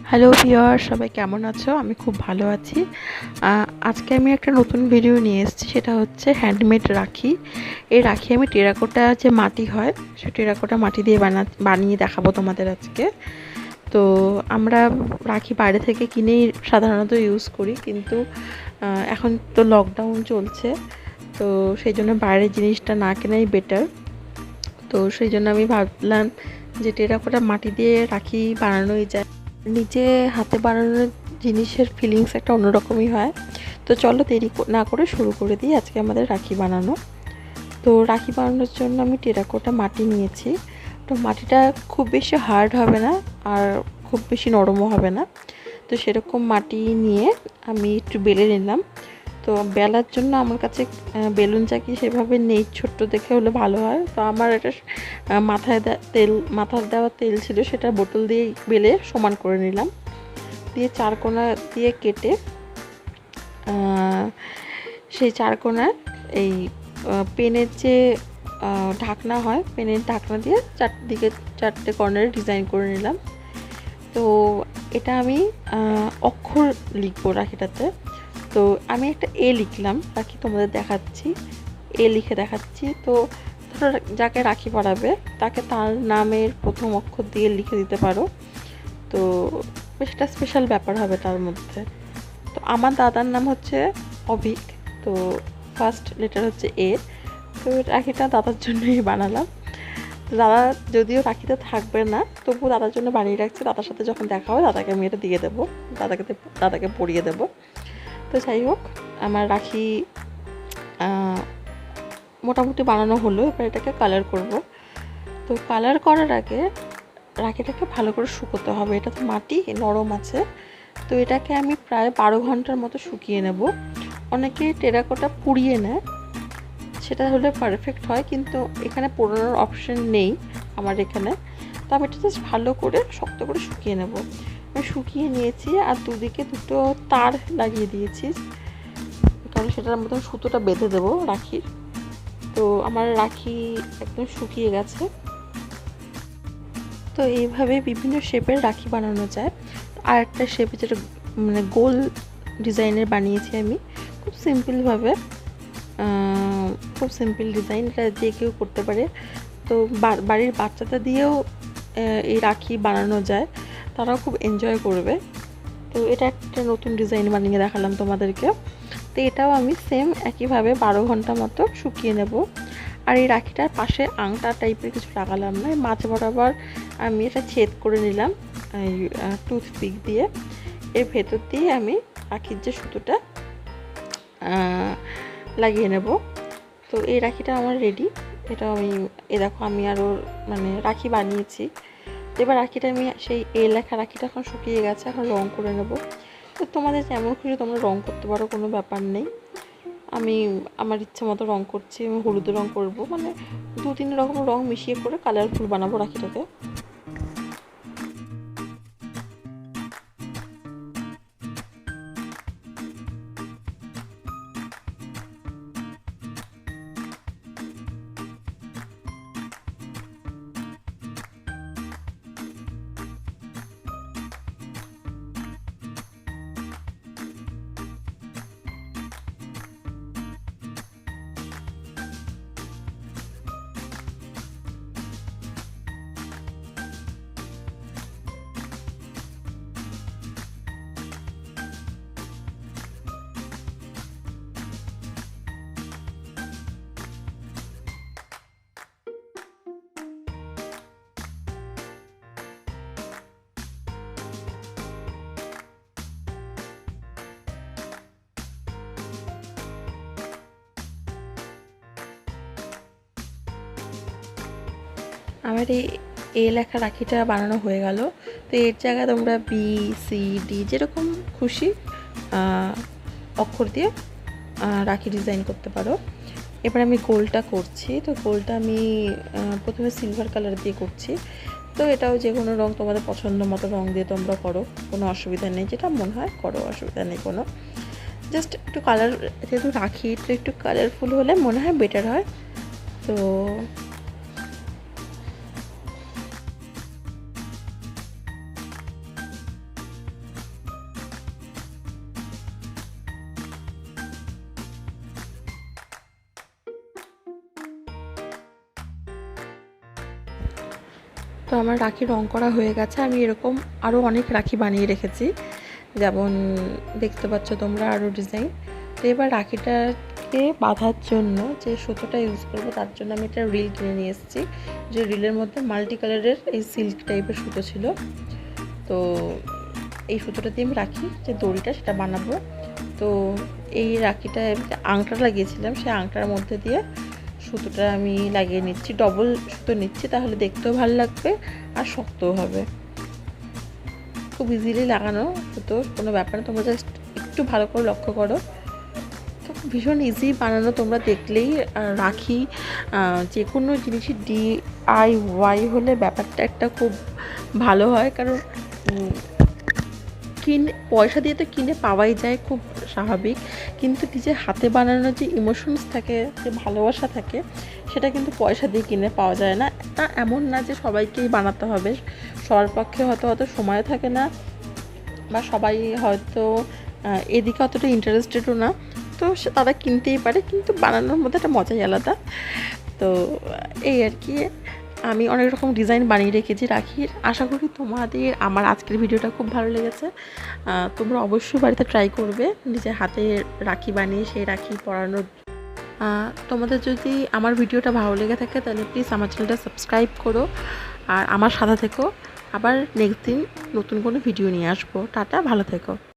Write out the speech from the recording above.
Hello viewer, সবাই কেমন আছো? আমি খুব ভালো আছি। আজকে আমি একটা নতুন ভিডিও নিয়ে এসেছি, সেটা হচ্ছে হ্যান্ডমেড রাখি। এই রাখি আমি টেরাকোটা যে মাটি হয়, সে টেরাকোটা মাটি দিয়ে বানিয়ে দেখাবো তোমাদের আজকে। তো আমরা রাখি বাইরে থেকে কিনেই সাধারণত ইউজ করি, কিন্তু এখন তো লকডাউন চলছে, তো সেই জন্য বাইরের জিনিসটা না কেনাই বেটার। তো সেই জন্য আমি ভাবলাম যে টেরাকোটা মাটি দিয়ে রাখি বানানোই যায়। নিজে হাতে বানানোর জিনিসের ফিলিংস একটা অন্যরকমই হয়। তো চলো দেরি না করে শুরু করে দিই আজকে আমাদের রাখি বানানো। তো রাখি বানানোর জন্য আমি টেরাকোটা মাটি নিয়েছি। তো মাটিটা খুব বেশি হার্ড হবে না, আর খুব বেশি নরমও হবে না। তো সেরকম মাটি নিয়ে আমি একটু বেলে নিলাম। তো বেলার জন্য আমার কাছে বেলুন চাকি সেভাবে নেই, ছোট্ট দেখে হলে ভালো হয়। তো আমার একটা মাথায় দেওয়া তেল ছিল, সেটা বোতল দিয়ে বেলে সমান করে নিলাম। দিয়ে চারকোনা দিয়ে কেটে সেই চারকোনায় এই পেনের যে ঢাকনা হয়, পেনের ঢাকনা দিয়ে চারদিকে চারটে কর্নারে ডিজাইন করে নিলাম। তো এটা আমি অক্ষর লিখবো রাখিটাতে। তো আমি একটা এ লিখলাম, রাখি তোমাদের দেখাচ্ছি, এ লিখে দেখাচ্ছি। তো ধরো যাকে রাখি পরাবে তাকে তার নামের প্রথম অক্ষর দিয়ে লিখে দিতে পারো। তো বেশ একটা স্পেশাল ব্যাপার হবে তার মধ্যে। তো আমার দাদার নাম হচ্ছে অভিক, তো ফার্স্ট লেটার হচ্ছে এ। তো রাখিটা দাদার জন্যই বানালাম। তো দাদা যদিও রাখিতে থাকবে না, তবুও দাদার জন্য বানিয়ে রাখছি। দাদার সাথে যখন দেখা হয় দাদাকে আমি এটা দিয়ে দেবো, দাদাকে পরিয়ে দেবো। তো যাই হোক, আমার রাখি মোটামুটি বানানো হলো। এবার এটাকে কালার করব। তো কালার করার আগে রাখিটাকে ভালো করে শুকোতে হবে। এটা তো মাটি নরম আছে, তো এটাকে আমি প্রায় 12 ঘন্টার মতো শুকিয়ে নেব। অনেকে টেরাকোটা পুড়িয়ে নেয়, সেটা হলে পারফেক্ট হয়, কিন্তু এখানে পোড়ানোর অপশন নেই আমার এখানে। তো আমি এটা জাস্ট ভালো করে শক্ত করে শুকিয়ে নেব। আমি শুকিয়ে নিয়েছি, আর দুদিকে দুটো তার লাগিয়ে দিয়েছি, কারণ সেটার মতন সুতোটা বেঁধে দেবো রাখির। তো আমার রাখি একদম শুকিয়ে গেছে। তো এইভাবে বিভিন্ন শেপের রাখি বানানো যায়। আর একটা শেপে যেটা মানে গোল ডিজাইনের বানিয়েছি আমি, খুব সিম্পলভাবে, খুব সিম্পল ডিজাইন, এটা যে কেউ করতে পারে। তো বাড়ির বাচ্চাদের দিয়েও এই রাখি বানানো যায়, তারাও খুব এনজয় করবে। তো এটা একটা নতুন ডিজাইন বানিয়ে দেখালাম তোমাদেরকে। তো এটাও আমি সেম একইভাবে 12 ঘন্টা মতো শুকিয়ে নেব। আর এই রাখিটার পাশে আংটা টাইপের কিছু লাগালাম না, মাঝে বরাবর আমি এটা ছেদ করে নিলাম এই টুথপিক দিয়ে। এর ভেতর দিয়ে আমি রাখির যে সুতোটা লাগিয়ে নেব। তো এই রাখিটা আমার রেডি। এটা আমি দেখো আমি আরও মানে রাখি বানিয়েছি। এবার রাখিটা আমি সেই এ লেখা রাখিটা এখন শুকিয়ে গেছে, এখন রং করে নেব। তো তোমাদের যেমন খুশি তোমরা রং করতে পারো, কোনো ব্যাপার নেই। আমি আমার ইচ্ছা মতো রং করছি। আমি হলুদ রং করব, মানে 2-3 রকম রং মিশিয়ে করে কালারফুল বানাবো রাখিটাকে। আমার এই লেখা রাখিটা বানানো হয়ে গেল। তো এর জায়গায় তোমরা বি, সি, ডি যেরকম খুশি অক্ষর দিয়ে রাখি ডিজাইন করতে পারো। এবার আমি গোলটা করছি। তো গোলটা আমি প্রথমে সিলভার কালার দিয়ে করছি। তো এটাও যে কোনো রঙ তোমাদের পছন্দ মতো রঙ দিয়ে তোমরা করো, কোনো অসুবিধা নেই, যেটা মনে হয় করো, অসুবিধা নেই কোনো। জাস্ট একটু কালার, যেহেতু রাখি তো একটু কালারফুল হলে মনে হয় বেটার হয়। তো তো আমার রাখি রং করা হয়ে গেছে। আমি এরকম আরও অনেক রাখি বানিয়ে রেখেছি, যেমন দেখতে পাচ্ছ তোমরা আরও ডিজাইন। তো এবার রাখিটাকে বাঁধার জন্য যে সুতোটা ইউজ করবো তার জন্য আমি একটা রিল কিনে নিয়ে এসেছি, যে রিলের মধ্যে মাল্টি কালারের এই সিল্ক টাইপের সুতো ছিল। তো এই সুতোটা দিয়ে আমি রাখি যে দড়িটা সেটা বানাবো। তো এই রাখিটায় আংটা লাগিয়েছিলাম, সেই আংটার মধ্যে দিয়ে সুতোটা আমি লাগিয়ে নিচ্ছি, ডবল সুতো নিচ্ছি, তাহলে দেখতেও ভালো লাগবে আর শক্তও হবে। খুব ইজিলি লাগানো সুতো, কোনো ব্যাপার না, তোমরা জাস্ট একটু ভালো করে লক্ষ্য করো। তো ভীষণ ইজি বানানো, তোমরা দেখলেই। রাখি যে কোনো জিনিসই DIY হলে ব্যাপারটা একটা খুব ভালো হয়, কারণ পয়সা দিয়ে তো কিনে পাওয়াই যায়, খুব স্বাভাবিক, কিন্তু নিজের হাতে বানানোর যে ইমোশনস থাকে, যে ভালোবাসা থাকে, সেটা কিন্তু পয়সা দিয়ে কিনে পাওয়া যায় না। তা এমন না যে সবাইকেই বানাতে হবে, সবার পক্ষে হয়তো সময় থাকে না, বা সবাই হয়তো এদিকে অতটা ইন্টারেস্টেডও না, তো তারা কিনতেই পারে, কিন্তু বানানোর মধ্যে একটা মজাই আলাদা। তো এই আর কি, আমি অনেক রকম ডিজাইন বানিয়ে রেখেছি রাখির। আশা করি তোমাদের আমার আজকের ভিডিওটা খুব ভালো লেগেছে। তোমরা অবশ্যই বাড়িতে ট্রাই করবে নিজের হাতে রাখি বানিয়ে সেই রাখি পরানোর। তোমাদের যদি আমার ভিডিওটা ভালো লেগে থাকে তাহলে প্লিজ আমার চ্যানেলটা সাবস্ক্রাইব করো, আর আমার সাথে থেকো। আবার নেক্সট দিন নতুন কোনো ভিডিও নিয়ে আসবো। টাটা, ভালো থেকো।